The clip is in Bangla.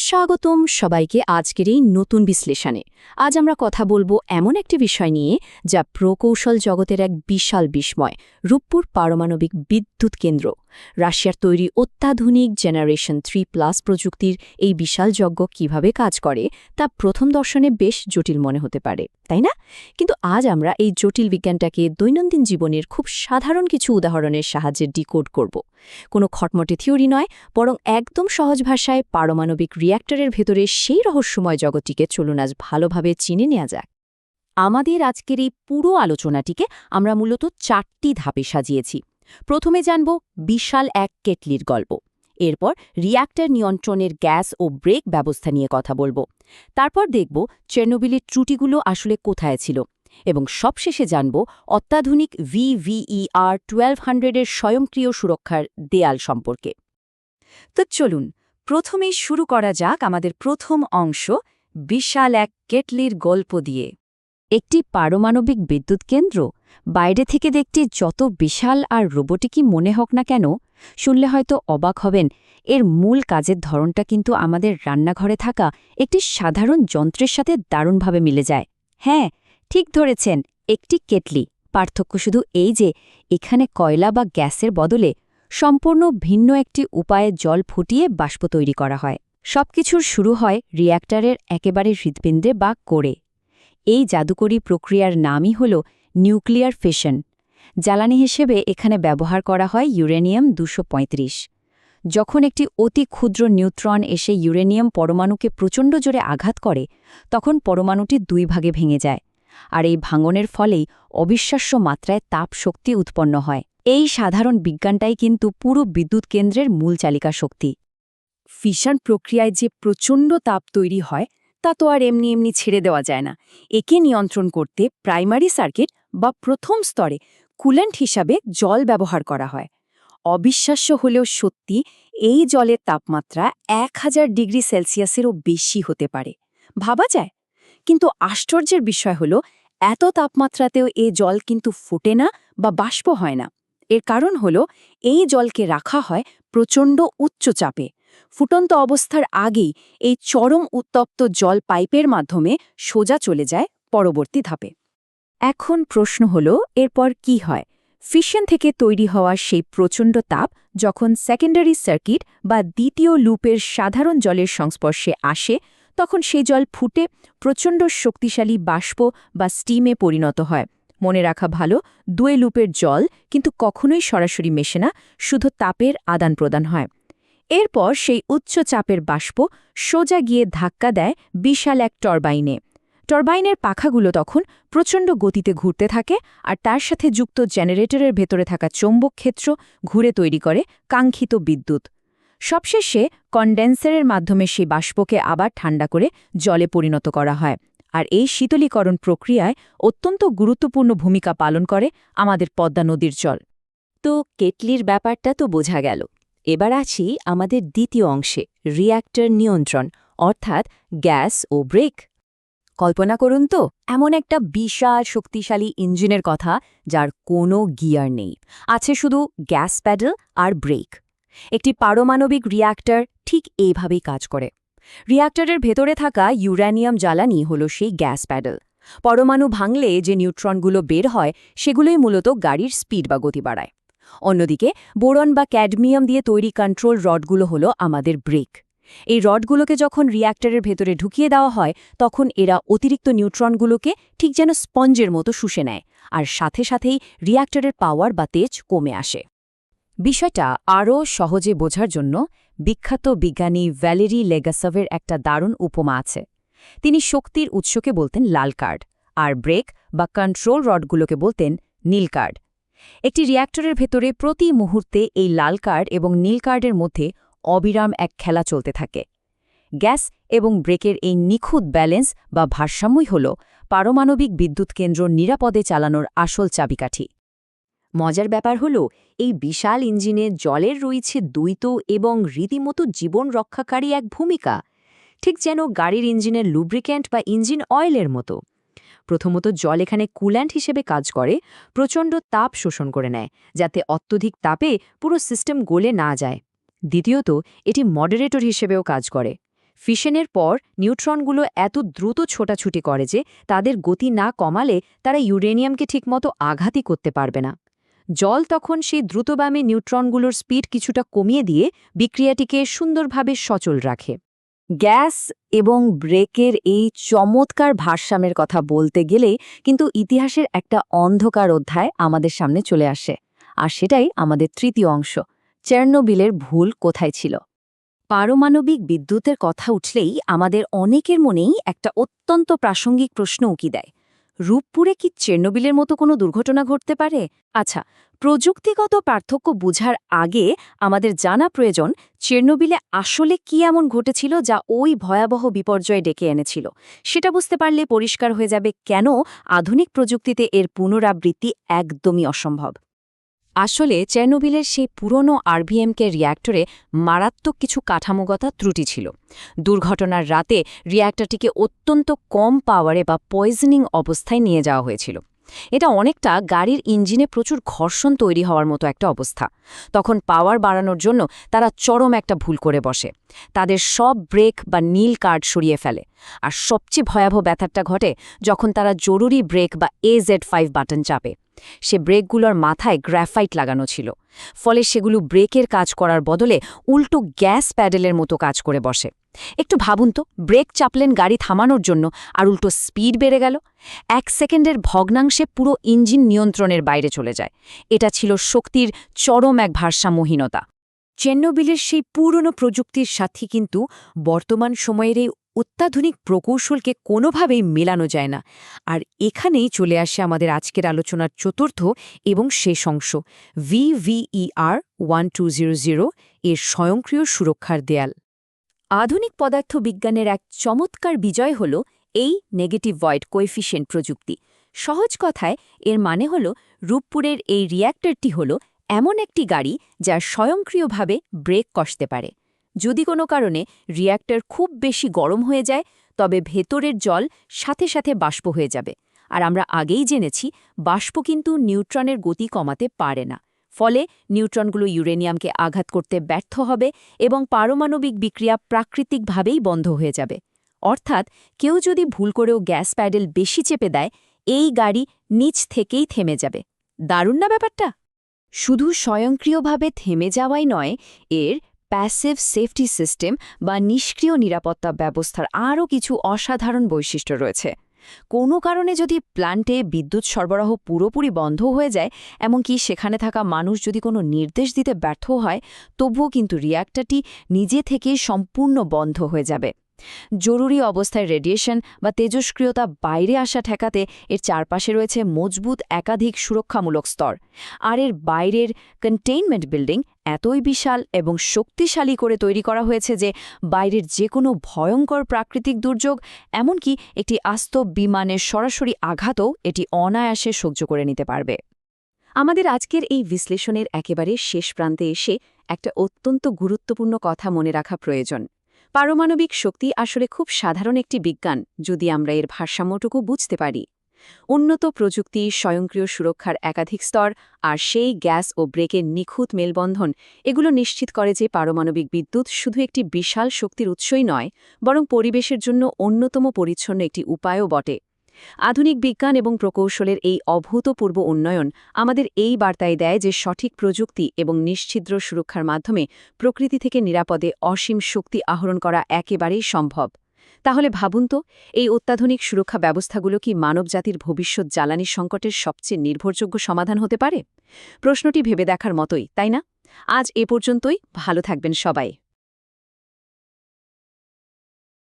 স্বাগতম সবাইকে আজকের এই নতুন বিশ্লেষণে। আজ আমরা কথা বলবো এমন একটি বিষয় নিয়ে যা প্রকৌশল জগতের এক বিশাল বিস্ময়, রূপপুর পারমাণবিক বিদ্যুৎ কেন্দ্র। রাশিয়ার তৈরি অত্যাধুনিক জেনারেশন 3+ প্রযুক্তির এই বিশাল যজ্ঞ কিভাবে কাজ করে তা প্রথম দর্শনে বেশ জটিল মনে হতে পারে, তাই না? কিন্তু আজ আমরা এই জটিল বিজ্ঞানটাকে দৈনন্দিন জীবনের খুব সাধারণ কিছু উদাহরণের সাহায্যে ডিকোড করব। কোনো খটমটে থিওরি নয়, বরং একদম সহজ ভাষায় পারমাণবিক রিয়্যাক্টরের ভেতরে সেই রহস্যময় জগৎটিকে চলুন আজ ভালোভাবে চিনে নেওয়া যাক। আমাদের আজকের এই পুরো আলোচনাটিকে আমরা মূলত 4টি ধাপে সাজিয়েছি। প্রথমে জানব বিশাল এক কেটলির গল্প, এরপর রিয়্যাক্টর নিয়ন্ত্রণের গ্যাস ও ব্রেক ব্যবস্থা নিয়ে কথা বলব, তারপর দেখব চেরনোবিলের ত্রুটিগুলো আসলে কোথায় ছিল, এবং সবশেষে জানব অত্যাধুনিক VVER 1200-এর স্বয়ংক্রিয় সুরক্ষার দেয়াল সম্পর্কে। তো চলুন প্রথমেই শুরু করা যাক আমাদের প্রথম অংশ, বিশাল এক কেটলির গল্প দিয়ে। একটি পারমাণবিক বিদ্যুৎ কেন্দ্র বাইরে থেকে দেখতে যত বিশাল আর রোবোটিকই মনে হোক না কেন, শুনলে হয়তো অবাক হবেন, এর মূল কাজের ধরনটা কিন্তু আমাদের রান্নাঘরে থাকা একটি সাধারণ যন্ত্রের সাথে দারুণভাবে মিলে যায়। হ্যাঁ, ঠিক ধরেছেন, একটি কেটলি। পার্থক্য শুধু এই যে এখানে কয়লা বা গ্যাসের বদলে সম্পূর্ণ ভিন্ন একটি উপায়ে জল ফুটিয়ে বাষ্প তৈরি করা হয়। সবকিছুর শুরু হয় রিয়্যাক্টরের একেবারে হৃৎপিণ্ডে বা কোরে। এই জাদুকরী প্রক্রিয়ার নামই হল নিউক্লিয়ার ফিশন। জ্বালানি হিসেবে এখানে ব্যবহার করা হয় ইউরেনিয়াম 235। যখন একটি অতি ক্ষুদ্র নিউট্রন এসে ইউরেনিয়াম পরমাণুকে প্রচণ্ড জোরে আঘাত করে, তখন পরমাণুটি 2 ভাগে ভেঙে যায়, আর এই ভাঙনের ফলেই অবিশ্বাস্য মাত্রায় তাপ শক্তি উৎপন্ন হয়। এই সাধারণ বিজ্ঞানটাই কিন্তু পুরো বিদ্যুৎ কেন্দ্রের মূল চালিকা শক্তি। ফিশন প্রক্রিয়ায় যে প্রচণ্ড তাপ তৈরি হয় তা তো আর এমনি এমনি ছেড়ে দেওয়া যায় না। একে নিয়ন্ত্রণ করতে প্রাইমারি সার্কিট বা প্রথম স্তরে কুল্যান্ট হিসাবে জল ব্যবহার করা হয়। অবিশ্বাস্য হলেও সত্যি, এই জলের তাপমাত্রা 1000 ডিগ্রি সেলসিয়াসেরও বেশি হতে পারে, ভাবা যায়? কিন্তু আশ্চর্যের বিষয় হল, এত তাপমাত্রাতেও এ জল কিন্তু ফোটে না বা বাষ্প হয় না। এর কারণ হল, এই জলকে রাখা হয় প্রচণ্ড উচ্চ চাপে। ফুটন্ত অবস্থার আগেই এই চরম উত্তপ্ত জল পাইপের মাধ্যমে সোজা চলে যায় পরবর্তী ধাপে। এখন প্রশ্ন হল, এরপর কি হয়? ফিশন থেকে তৈরি হওয়া সেই প্রচণ্ড তাপ যখন সেকেন্ডারি সার্কিট বা দ্বিতীয় লুপের সাধারণ জলের সংস্পর্শে আসে, তখন সেই জল ফুটে প্রচণ্ড শক্তিশালী বাষ্প বা স্টিমে পরিণত হয়। মনে রাখা ভালো, 2 লুপের জল কিন্তু কখনোই সরাসরি মেশে না, শুধু তাপের আদান প্রদান হয়। এরপর সেই উচ্চ চাপের বাষ্প সোজা গিয়ে ধাক্কা দেয় বিশাল এক টরবাইনে। টরবাইনের পাখাগুলো তখন প্রচণ্ড গতিতে ঘুরতে থাকে, আর তার সাথে যুক্ত জেনারেটরের ভেতরে থাকা চৌম্বক ক্ষেত্র ঘুরে তৈরি করে কাঙ্ক্ষিত বিদ্যুৎ। সবশেষে কনডেন্সারের মাধ্যমে সেই বাষ্পকে আবার ঠান্ডা করে জলে পরিণত করা হয়। আর এই শীতলীকরণ প্রক্রিয়ায় অত্যন্ত গুরুত্বপূর্ণ ভূমিকা পালন করে আমাদের পদ্মা নদীর জল। তো কেটলির ব্যাপারটা তো বোঝা গেল। এবার আছি আমাদের দ্বিতীয় অংশে, রিয়্যাক্টর নিয়ন্ত্রণ, অর্থাৎ গ্যাস ও ব্রেক। কল্পনা করুন তো, এমন একটা বিশাল শক্তিশালী ইঞ্জিনের কথা যার কোনো গিয়ার নেই, আছে শুধু গ্যাস প্যাডেল আর ব্রেক। একটি পারমাণবিক রিয়্যাক্টর ঠিক এইভাবেই কাজ করে। রিয়্যাক্টরের ভেতরে থাকা ইউরেনিয়াম জ্বালানি হল সেই গ্যাস প্যাডেল। পরমাণু ভাঙলে যে নিউট্রনগুলো বের হয়, সেগুলোই মূলত গাড়ির স্পিড বা গতি বাড়ায়। অন্যদিকে বোরন বা ক্যাডমিয়াম দিয়ে তৈরি কন্ট্রোল রডগুলো হলো আমাদের ব্রেক। এই রডগুলোকে যখন রিয়্যাক্টরের ভেতরে ঢুকিয়ে দেওয়া হয়, তখন এরা অতিরিক্ত নিউট্রনগুলোকে ঠিক যেন স্পঞ্জের মতো শুষে নেয়, আর সাথে সাথেই রিয়্যাক্টরের পাওয়ার বা তেজ কমে আসে। বিষয়টা আরও সহজে বোঝার জন্য বিখ্যাত বিজ্ঞানী ভ্যালেরি লেগাসভের একটা দারুণ উপমা আছে। তিনি শক্তির উৎসকে বলতেন লাল কার্ড, আর ব্রেক বা কন্ট্রোল রডগুলোকে বলতেন নীল কার্ড। একটি রিয়্যাক্টরের ভেতরে প্রতি মুহূর্তে এই লাল কার্ড এবং নীল কার্ডের মধ্যে অবিরাম এক খেলা চলতে থাকে। গ্যাস এবং ব্রেকের এই নিখুঁত ব্যালেন্স বা ভারসাম্যই হল পারমাণবিক বিদ্যুৎ কেন্দ্র নিরাপদে চালানোর আসল চাবিকাঠি। মজার ব্যাপার হল, এই বিশাল ইঞ্জিনে জলের রয়েছে দ্বৈত এবং রীতিমতো জীবন রক্ষাকারী এক ভূমিকা, ঠিক যেন গাড়ির ইঞ্জিনের লুব্রিক্যান্ট বা ইঞ্জিন অয়েলের মতো। প্রথমত, জল এখানে কুল্যান্ট হিসেবে কাজ করে, প্রচণ্ড তাপ শোষণ করে নেয়, যাতে অত্যধিক তাপে পুরো সিস্টেম গলে না যায়। দ্বিতীয়ত, এটি মডারেটর হিসেবেও কাজ করে। ফিশনের পর নিউট্রনগুলো এত দ্রুত ছোটাছুটি করে যে তাদের গতি না কমালে তারা ইউরেনিয়ামকে ঠিকমতো আঘাতই করতে পারবে না। জল তখন সেই দ্রুতবামে নিউট্রনগুলোর স্পিড কিছুটা কমিয়ে দিয়ে বিক্রিয়াটিকে সুন্দরভাবে সচল রাখে। গ্যাস এবং ব্রেকের এই চমৎকার ভারসাম্যের কথা বলতে গেলেই কিন্তু ইতিহাসের একটা অন্ধকার অধ্যায় আমাদের সামনে চলে আসে, আর সেটাই আমাদের তৃতীয় অংশ, চেরনোবিলের ভুল কোথায় ছিল। পারমাণবিক বিদ্যুতের কথা উঠলেই আমাদের অনেকের মনেই একটা অত্যন্ত প্রাসঙ্গিক প্রশ্ন উকি দেয়, রূপপুরে কি চেরনোবিলের মতো কোনো দুর্ঘটনা ঘটতে পারে? আচ্ছা, প্রযুক্তিগত পার্থক্য বুঝার আগে আমাদের জানা প্রয়োজন চেরনোবিলে আসলে কি এমন ঘটেছিল যা ওই ভয়াবহ বিপর্যয় ডেকে এনেছিল। সেটা বুঝতে পারলে পরিষ্কার হয়ে যাবে কেন আধুনিক প্রযুক্তিতে এর পুনরাবৃত্তি একদমই অসম্ভব। আসলে চেরনোবিলের সেই পুরনো আরবিএমকে রিয়্যাক্টরে মারাত্মক কিছু কাঠামোগত ত্রুটি ছিল। দুর্ঘটনার রাতে রিয়্যাক্টরটিকে অত্যন্ত কম পাওয়ারে বা পয়জনিং অবস্থায় নিয়ে যাওয়া হয়েছিল। এটা অনেকটা গাড়ির ইঞ্জিনে প্রচুর ঘর্ষণ তৈরি হওয়ার মতো একটা অবস্থা। তখন পাওয়ার বাড়ানোর জন্য তারা চরম একটা ভুল করে বসে, তাদের সব ব্রেক বা নীল কার্ড সরিয়ে ফেলে। আর সবচেয়ে ভয়াবহ ব্যাপারটা ঘটে যখন তারা জরুরি ব্রেক বা AZ5 বাটন চাপে। সে ব্রেকগুলোর মাথায় গ্রাফাইট লাগানো ছিল, ফলে সেগুলো ব্রেকের কাজ করার বদলে উল্টো গ্যাস প্যাডেলের মতো কাজ করে বসে। একটু ভাবুন তো, ব্রেক চাপলেন গাড়ি থামানোর জন্য, আর উল্টো স্পিড বেড়ে গেল। 1 সেকেন্ডের ভগ্নাংশে পুরো ইঞ্জিন নিয়ন্ত্রণের বাইরে চলে যায়। এটা ছিল শক্তির চরম এক ভারসাম্যহীনতা। চেরনোবিলের সেই পুরনো প্রযুক্তির সাথে কিন্তু বর্তমান সময়ের এই অত্যাধুনিক প্রকৌশলকে কোনোভাবেই মেলানো যায় না। আর এখানেই চলে আসে আমাদের আজকের আলোচনার চতুর্থ এবং শেষ অংশ, VVER 1200 এর স্বয়ংক্রিয় সুরক্ষার দেয়াল। আধুনিক পদার্থবিজ্ঞানের এক চমৎকার বিজয় হল এই নেগেটিভ ভয়েড কোএফিশিয়েন্ট প্রযুক্তি। সহজ কথায় এর মানে হল রূপপুরের এই রিয়্যাক্টরটি হল এমন একটি গাড়ি যা স্বয়ংক্রিয়ভাবে ব্রেক কষতে পারে। যদি কোনো কারণে রিয়্যাক্টর খুব বেশি গরম হয়ে যায়, তবে ভেতরের জল সাথে সাথে বাষ্প হয়ে যাবে। আর আমরা আগেই জেনেছি, বাষ্প কিন্তু নিউট্রনের গতি কমাতে পারে না। ফলে নিউট্রনগুলো ইউরেনিয়ামকে আঘাত করতে ব্যর্থ হবে এবং পারমাণবিক বিক্রিয়া প্রাকৃতিকভাবেই বন্ধ হয়ে যাবে। অর্থাৎ কেউ যদি ভুল করেও গ্যাস প্যাডেল বেশি চেপে দেয়, এই গাড়ি নিচ থেকেই থেমে যাবে। দারুণ না ব্যাপারটা? শুধু স্বয়ংক্রিয়ভাবে থেমে যাওয়াই নয়, এর প্যাসিভ সেফটি সিস্টেম বা নিষ্ক্রিয় নিরাপত্তা ব্যবস্থার আরও কিছু অসাধারণ বৈশিষ্ট্য রয়েছে। কোনো কারণে যদি প্ল্যান্টে বিদ্যুৎ সরবরাহ পুরোপুরি বন্ধ হয়ে যায়, এমনকি সেখানে থাকা মানুষ যদি কোনো নির্দেশ দিতে ব্যর্থ হয়, তবুও কিন্তু রিয়্যাক্টরটি নিজে থেকে সম্পূর্ণ বন্ধ হয়ে যাবে। জরুরি অবস্থায় রেডিয়েশন বা তেজস্ক্রিয়তা বাইরে আসা ঠেকাতে এর চারপাশে রয়েছে মজবুত একাধিক সুরক্ষামূলক স্তর। আর এর বাইরের কন্টেইনমেন্ট বিল্ডিং এতই বিশাল এবং শক্তিশালী করে তৈরি করা হয়েছে যে বাইরের যে কোনো ভয়ঙ্কর প্রাকৃতিক দুর্যোগ, এমনকি একটি আস্ত বিমানের সরাসরি আঘাতও এটি অনায়াসে সহ্য করে নিতে পারবে। আমাদের আজকের এই বিশ্লেষণের একেবারে শেষ প্রান্তে এসে একটা অত্যন্ত গুরুত্বপূর্ণ কথা মনে রাখা প্রয়োজন। পারমাণবিক শক্তি আসলে খুব সাধারণ একটি বিজ্ঞান, যদি আমরা এর ভারসাম্যটুকু বুঝতে পারি। উন্নত প্রযুক্তি, স্বয়ংক্রিয় সুরক্ষার একাধিক স্তর, আর সেই গ্যাস ও ব্রেকের নিখুঁত মেলবন্ধন, এগুলো নিশ্চিত করে যে পারমাণবিক বিদ্যুৎ শুধু একটি বিশাল শক্তির উৎসই নয়, বরং পরিবেশের জন্য অন্যতম পরিচ্ছন্ন একটি উপায়ও বটে। আধুনিক বিজ্ঞান এবং প্রকৌশলের এই অভূতপূর্ব উন্নয়ন আমাদের এই বার্তায় দেয় যে সঠিক প্রযুক্তি এবং নিশ্ছিদ্র সুরক্ষার মাধ্যমে প্রকৃতি থেকে নিরাপদে অসীম শক্তি আহরণ করা একেবারেই সম্ভব। তাহলে ভাবুন তো, এই অত্যাধুনিক সুরক্ষা ব্যবস্থাগুলো কি মানবজাতির ভবিষ্যৎ জ্বালানি সংকটের সবচেয়ে নির্ভরযোগ্য সমাধান হতে পারে? প্রশ্নটি ভেবে দেখার মতোই, তাই না? আজ এ পর্যন্তই। ভালো থাকবেন সবাই।